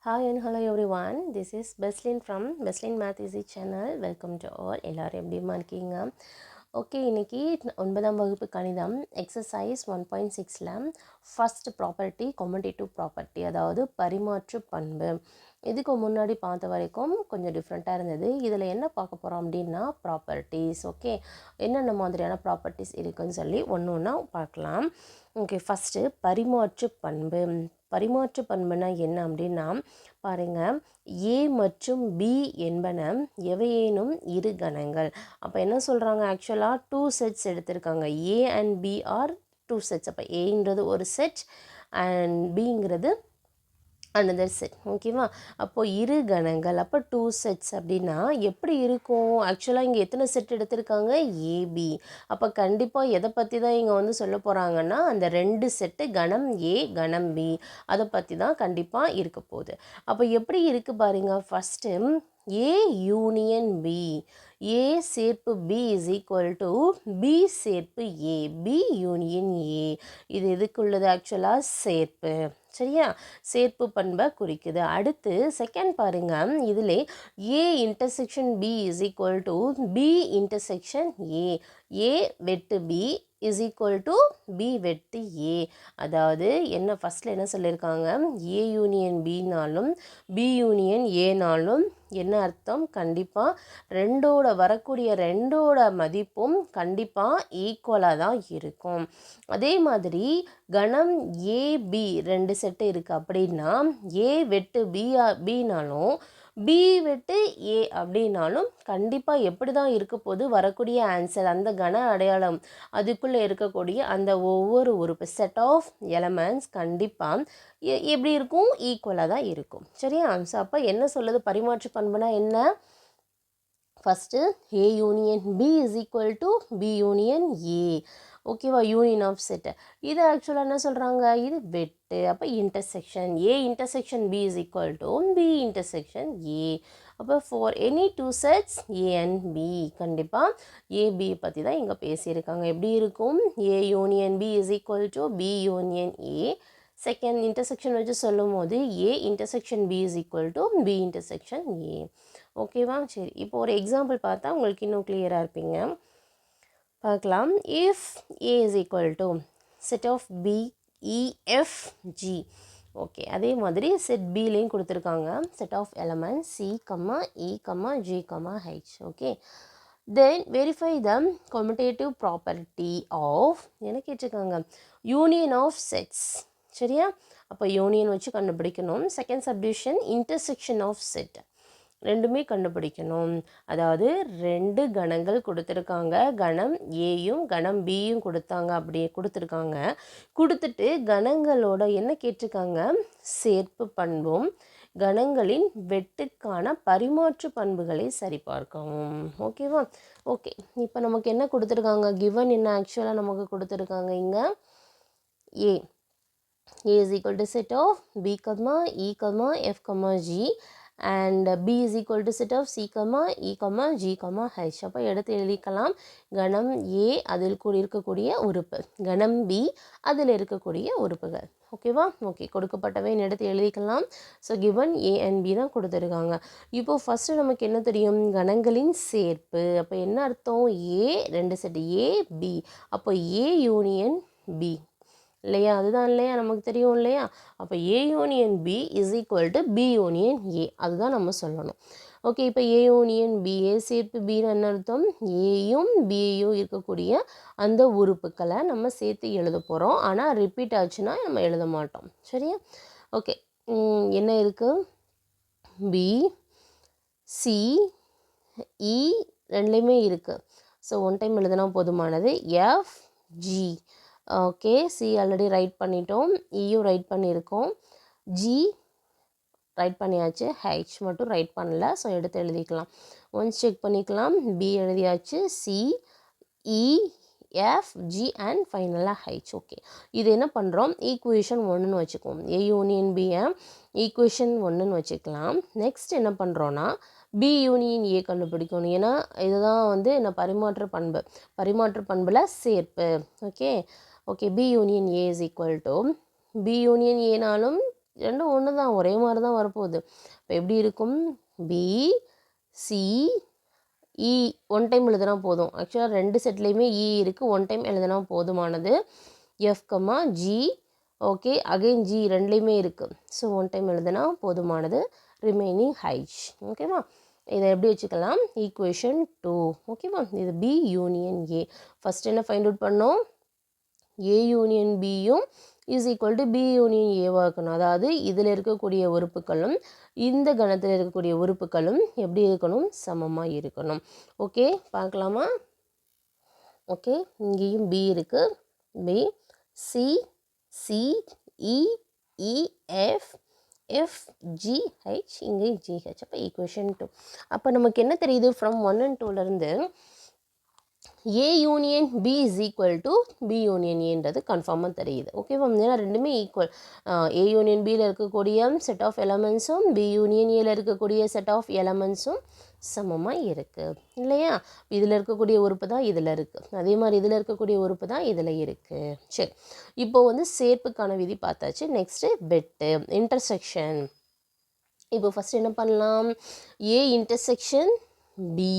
Hi and hello everyone. This is Beslin from Beslin Math Easy channel. Welcome to all. எல்லாரும் எப்படிமா இருக்கீங்க? Okay, இன்னைக்கு 9ஆம் வகுப்பு கணிதம் எக்ஸசைஸ் 1.6ல் ஃபர்ஸ்ட் ப்ராப்பர்ட்டி கம்யூட்டேட்டிவ் ப்ராப்பர்ட்டி, அதாவது பரிமாற்று பண்பு. இதுக்கு முன்னாடி பார்த்த வரைக்கும் கொஞ்சம் டிஃப்ரெண்ட்டாக இருந்தது. இதில் என்ன பார்க்க போகிறோம் அப்படின்னா ப்ராப்பர்ட்டிஸ். ஓகே, என்னென்ன மாதிரியான ப்ராப்பர்ட்டிஸ் இருக்குதுன்னு சொல்லி ஒன்று ஒன்றா பார்க்கலாம். ஓகே, ஃபஸ்ட்டு பரிமாற்று பண்பு. பரிமாற்று பண்புனா என்ன அப்படின்னா பாருங்கள், ஏ மற்றும் பி என்பன எவையேனும் இரு கணங்கள். அப்போ என்ன சொல்கிறாங்க, ஆக்சுவலாக 2 செட்ஸ் எடுத்திருக்காங்க. A and B are 2 sets. அப்போ ஏங்கிறது ஒரு செட் அண்ட் பிங்கிறது another செட். ஓகேவா? அப்போது இரு கணங்கள், அப்போ 2 செட்ஸ் அப்படின்னா எப்படி இருக்கும்? ஆக்சுவலாக இங்கே எத்தனை செட் எடுத்திருக்காங்க? ஏபி. அப்போ கண்டிப்பாக எதை பற்றி தான் இங்கே வந்து சொல்ல போகிறாங்கன்னா அந்த 2 செட்டு கணம் ஏ கணம் பி அதை பற்றி தான் கண்டிப்பாக இருக்க போகுது. அப்போ எப்படி இருக்குது பாருங்க. First A union B, A சேர்ப்பு B is equal to B சேர்ப்பு ஏ, பி யூனியன் ஏ. இது எதுக்குள்ளது? ஆக்சுவலாக சேர்ப்பு. சரியா? சேர்ப்பு பண்பை குறிக்குது. அடுத்து செகண்ட் பாருங்க, இதில் A intersection B is equal to B intersection A, A வெட்டு B is equal to B வெட்டு ஏ. அதாவது என்ன ஃபஸ்ட்டில் என்ன சொல்லியிருக்காங்க, ஏ யூனியன் பினாலும் பி யூனியன் ஏனாலும் என்ன அர்த்தம்? கண்டிப்பாக ரெண்டோட வரக்கூடிய ரெண்டோட மதிப்பும் கண்டிப்பாக ஈக்குவலாக தான் இருக்கும். அதே மாதிரி கணம் ஏபி 2 செட்டு இருக்குது அப்படின்னா ஏ வெட்டு பினாலும் பி வெட்டு ஏ அப்படின்னாலும் கண்டிப்பாக எப்படி தான் இருக்க போது வரக்கூடிய ஆன்சர், அந்த கன அடையாளம் அதுக்குள்ளே இருக்கக்கூடிய அந்த ஒவ்வொரு உறுப்பு செட் ஆஃப் எலமெண்ட்ஸ் கண்டிப்பாக எப்படி இருக்கும்? ஈக்குவலாக தான் இருக்கும். சரியா? ஸோ அப்போ என்ன சொல்லுது பரிமாற்று பண்புனா என்ன? First A union B is equal to B union A. ஓகேவா? Union of set. இது ஆக்சுவலாக என்ன சொல்கிறாங்க, இது வெட்டு. அப்போ intersection A intersection B is equal to B intersection A. அப்போ for any 2 sets A and B கண்டிப்பாக ஏபி பற்றி தான் இங்கே பேசியிருக்காங்க. எப்படி இருக்கும்? A union B is equal to B union A. Second intersection வச்சு சொல்லும் போது A intersection B is equal to B intersection A. ஓகேவா? சரி, இப்போ ஒரு எக்ஸாம்பிள் பார்த்தா உங்களுக்கு இன்னும் கிளியராக இருப்பீங்க. பார்க்கலாம். If A is equal to set of B E F G. Okay, அதே மாதிரி செட் பிலையும் கொடுத்துருக்காங்க set of element C comma E comma G comma H. Okay, then verify the commutative property of என்ன கேட்டிருக்காங்க, யூனியன் ஆஃப் செட்ஸ். சரியா? அப்போ union வச்சு கண்டுபிடிக்கணும். Second subdivision intersection of set, ரெண்டுமே கண்டுபிடிக்கணும். அதாவது 2 கணங்கள் கொடுத்துருக்காங்க, கணம் ஏயும் கணம் பியும் கொடுத்தாங்க, அப்படி கொடுத்துருக்காங்க. கொடுத்துட்டு கணங்களோட என்ன கேட்டிருக்காங்க, சேர்ப்பு பண்பும் கணங்களின் வெட்டுக்கான பரிமாற்று பண்புகளை சரிபார்க்கவும். ஓகேவா? ஓகே, இப்போ நமக்கு என்ன கொடுத்துருக்காங்க, கிவன் என்ன ஆக்சுவலாக நமக்கு கொடுத்துருக்காங்க இங்கே A is equal to set of B comma E comma F comma G and b is equal to set of c comma e comma g comma h. அப்போ எடுத்து எழுதிக்கலாம். கணம் a அதில் இருக்கக்கூடிய உறுப்பு, கணம் b அதில் இருக்கக்கூடிய உறுப்புகள். ஓகேவா? ஓகே, கொடுக்கப்பட்டவை எடுத்து எழுதிக்கலாம். So given a and b தான் கொடுத்துருக்காங்க. இப்போது ஃபஸ்ட்டு நமக்கு என்ன தெரியும், கணங்களின் சேர்ப்பு. அப்போ என்ன அர்த்தம், a 2 செட் a b, அப்போ a யூனியன் b இல்லையா? அதுதான் இல்லையா, நமக்கு தெரியும் இல்லையா? அப்போ A union B is equal to B union A, அதுதான் நம்ம சொல்லணும். ஓகே, இப்போ ஏ யூனியன் பி, ஏ சேர்த்து பின்னு என்ன அர்த்தம், ஏயும் பியும் இருக்கக்கூடிய அந்த உறுப்புக்களை நம்ம சேர்த்து எழுத போகிறோம். ஆனால் ரிப்பீட் ஆச்சுன்னா நம்ம எழுத மாட்டோம். சரியா? ஓகே, என்ன இருக்குது, பி சி இ ரெண்டுலேயுமே இருக்குது. ஸோ ஒன் டைம் எழுதுனா போதுமானது. F G. Okay, C already right பண்ணிட்டோம், இயும் ரைட் பண்ணியிருக்கோம், ஜி ரைட் பண்ணியாச்சு, ஹெச் மட்டும் ரைட் பண்ணல. ஸோ எடுத்து எழுதிக்கலாம். ஒன்ஸ் செக் பண்ணிக்கலாம். பி எழுதியாச்சு, C E F G and ஃபைனலாக ஹெச். ஓகே, இது என்ன பண்ணுறோம், ஈக்குவேஷன் 1ன்னு வச்சுக்குவோம். ஏ யூனியன் பியை ஈக்குவேஷன் 1ன்னு வச்சுக்கலாம். நெக்ஸ்ட் என்ன பண்ணுறோன்னா பி யூனியன் ஏ கண்டுபிடிக்கணும். ஏன்னா இதுதான் வந்து என்ன பரிமாற்று பண்பு, பரிமாற்று பண்பில் சேர்ப்பு. Okay okay, B union A is equal to B union ஏனாலும் ரெண்டும் ஒன்று தான், ஒரே மாதிரி தான் வரப்போகுது. இப்போ எப்படி இருக்கும், B C E one time எழுதுனா போதும். ஆக்சுவலாக ரெண்டு செட்லேயுமே இ இருக்குது, ஒன் டைம் எழுதுனா போதுமானது. F comma G, okay, again G ரெண்டுலேயுமே இருக்குது. ஸோ ஒன் டைம் எழுதுனா போதுமானது. Remaining H. ஓகேவா, இதை எப்படி வச்சுக்கலாம், ஈக்குவேஷன் 2. ஓகேவா, இது பி யூனியன் ஏ. ஃபஸ்ட் என்ன ஃபைண்ட் அவுட் பண்ணோம், ஏ யூனியன் பியும் is equal to B union ஏவாக இருக்கணும். அதாவது இதில் இருக்கக்கூடிய உறுப்புகளும் இந்த கணத்தில் இருக்கக்கூடிய உறுப்புகளும் எப்படி இருக்கணும், சமமாக இருக்கணும். ஓகே, பார்க்கலாமா. ஓகே, இங்கேயும் பி இருக்குது, B C C E E F F G H, இங்கே ஜிஹெச். அப்போ ஈக்குவேஷன் 2. அப்போ நமக்கு என்ன தெரியுது, ஃப்ரம் 1 and 2லேருந்து A union B is equal to B union ஏன்றது கன்ஃபார்மாக தெரியுது. ஓகேவா, ஏன்னா ரெண்டுமே ஈக்குவல். ஏ யூனியன் பியில் இருக்கக்கூடிய செட் ஆஃப் எலமெண்ட்ஸும் பி யூனியன் ஏல இருக்கக்கூடிய செட் ஆஃப் எலமெண்ட்ஸும் சமமாக இருக்குது இல்லையா. இதில் இருக்கக்கூடிய உறுப்பு தான் இதில் இருக்குது, அதே மாதிரி இதில் இருக்கக்கூடிய உறுப்பு தான் இதில் இருக்குது. சரி, இப்போ வந்து சேர்ப்புக்கான விதி பார்த்தாச்சு. நெக்ஸ்ட்டு வெட்டு, இன்டர்செக்ஷன். இப்போ ஃபஸ்ட் என்ன பண்ணலாம், ஏ இன்டர்செக்ஷன் பி.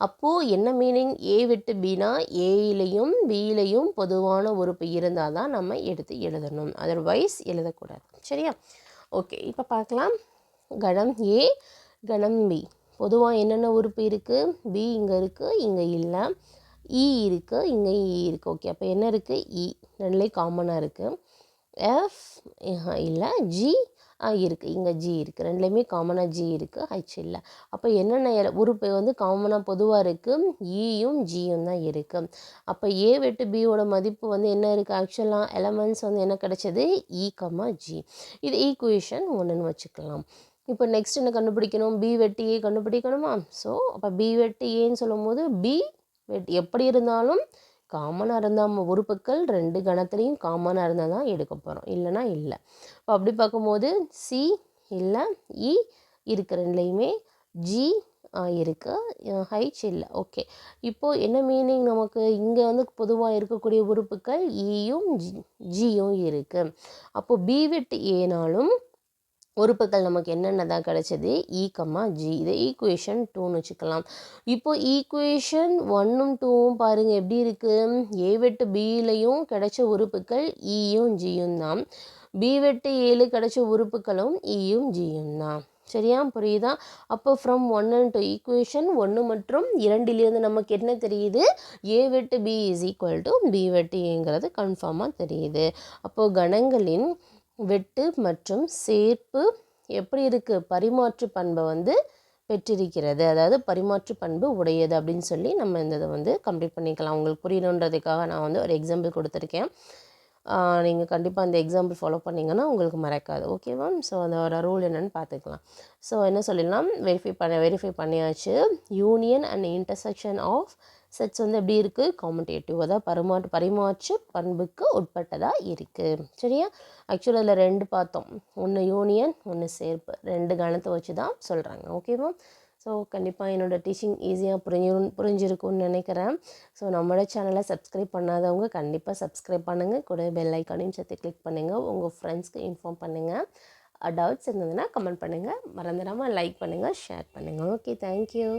அப்போது என்ன மீனிங், ஏ விட்டு பினா ஏயிலையும் பியிலையும் பொதுவான உறுப்பு இருந்தால் தான் நம்ம எடுத்து எழுதணும், அதர்வைஸ் எழுதக்கூடாது. சரியா, ஓகே. இப்போ பார்க்கலாம், கணம் ஏ கணம் பி. பொதுவாக என்னென்ன உறுப்பு இருக்குது, பி இங்கே இருக்குது, இங்கே இல்லை. இ இருக்குது, இங்கே இ இருக்குது. ஓகே, அப்போ என்ன இருக்குது, இ ரெண்டுலேயும் காமனாக இருக்குது. எஃப் இல்லை, ஜி இருக்குது, இங்கே ஜி இருக்குது, ரெண்டுலேயுமே காமனாக ஜி இருக்குது, ஹெச் இல்லை. அப்போ என்னென்ன உறுப்பு வந்து காமனாக பொதுவாக இருக்குது, ஈயும் ஜியும் தான் இருக்குது. அப்போ ஏ வெட்டு பியோட மதிப்பு வந்து என்ன இருக்குது, ஆக்சுவலாக எலமெண்ட்ஸ் வந்து என்ன கிடைச்சது, இ கமா ஜி. இது ஈக்குவேஷன் 1ன்னு வச்சுக்கலாம். இப்போ நெக்ஸ்ட் என்ன கண்டுபிடிக்கணும், பி வெட்டு ஏ கண்டுபிடிக்கணுமா. ஸோ அப்போ பி வெட்டு ஏன்னு சொல்லும் போது பி வெட்டு எப்படி இருந்தாலும் காமனாக இருந்தால் உறுப்புக்கள் ரெண்டு கணத்துலேயும் காமனாக இருந்தால் தான் எடுக்க போகிறோம், இல்லைனா இல்லை. இப்போ அப்படி பார்க்கும்போது சி இல்லை, இ இருக்குது ரெண்டுலேயுமே, ஜி இருக்குது, ஹைச் இல்லை. ஓகே, இப்போது என்ன மீனிங் நமக்கு, இங்கே வந்து பொதுவாக இருக்கக்கூடிய உறுப்புக்கள் ஈயும் ஜியும் இருக்குது. அப்போது பி வெட்டு ஏனாலும் உறுப்புகள் நமக்கு என்னென்ன தான் கிடச்சிது, இ கமா ஜி. இதை ஈக்குவேஷன் 2ன்னு வச்சுக்கலாம். இப்போ ஈக்குவேஷன் 1ம் 2ம் பாருங்கள் எப்படி இருக்குது, ஏ வெட்டு பியிலையும் கிடைச்ச உறுப்புகள் ஈயும் ஜியும் தான், பி வெட்டு ஏழு கிடைச்ச உறுப்புகளும் ஈயும் ஜியும் தான். சரியா, புரியுதா. அப்போ ஃப்ரம் 1 and 2 ஈக்குவேஷன் 1 மற்றும் 2லிருந்து நமக்கு என்ன தெரியுது, ஏ வெட்டு B is equal to B வெட்டு ஏங்கிறது கன்ஃபார்மாக தெரியுது. அப்போது கணங்களின் வெட்டு மற்றும் சேர்ப்பு எப்படி இருக்குது, பரிமாற்று பண்பை வந்து பெற்றிருக்கிறது, அதாவது பரிமாற்று பண்பு உடையது அப்படின்னு சொல்லி நம்ம இந்த இதை வந்து கம்ப்ளீட் பண்ணிக்கலாம். உங்களுக்கு புரியணுன்றதுக்காக நான் வந்து ஒரு எக்ஸாம்பிள் கொடுத்துருக்கேன். நீங்கள் கண்டிப்பாக அந்த எக்ஸாம்பிள் ஃபாலோ பண்ணிங்கன்னா உங்களுக்கு மறக்காது. ஓகேவா, ஸோ அதோட ரூல் என்னென்னு பார்த்துக்கலாம். ஸோ என்ன சொல்லிடலாம், வெரிஃபை பண்ணியாச்சு. Union and intersection of sets வந்து எப்படி இருக்குது, காமடேட்டிவ், அதாவது பரிமாற்று பண்புக்கு உட்பட்டதாக இருக்குது. சரியா, ஆக்சுவலாக அதில் ரெண்டு பார்த்தோம், ஒன்று யூனியன் ஒன்று சேர்ப்பு, ரெண்டு கணத்தை வச்சு தான் சொல்கிறாங்க. ஓகேவா, ஸோ கண்டிப்பாக என்னோடய டீச்சிங் ஈஸியாக புரிஞ்சிருக்கும்னு நினைக்கிறேன். ஸோ நம்மளோட சேனலை சப்ஸ்கிரைப் பண்ணாதவங்க கண்டிப்பாக சப்ஸ்கிரைப் பண்ணுங்கள், கூட பெல் ஐக்கானையும் சேர்த்து கிளிக் பண்ணுங்கள், உங்கள் ஃப்ரெண்ட்ஸ்க்கு இன்ஃபார்ம் பண்ணுங்கள். டவுட்ஸ் இருந்ததுன்னா கமெண்ட் பண்ணுங்கள், மறந்துடாமல் லைக் பண்ணுங்கள், ஷேர் பண்ணுங்கள். Okay, thank you.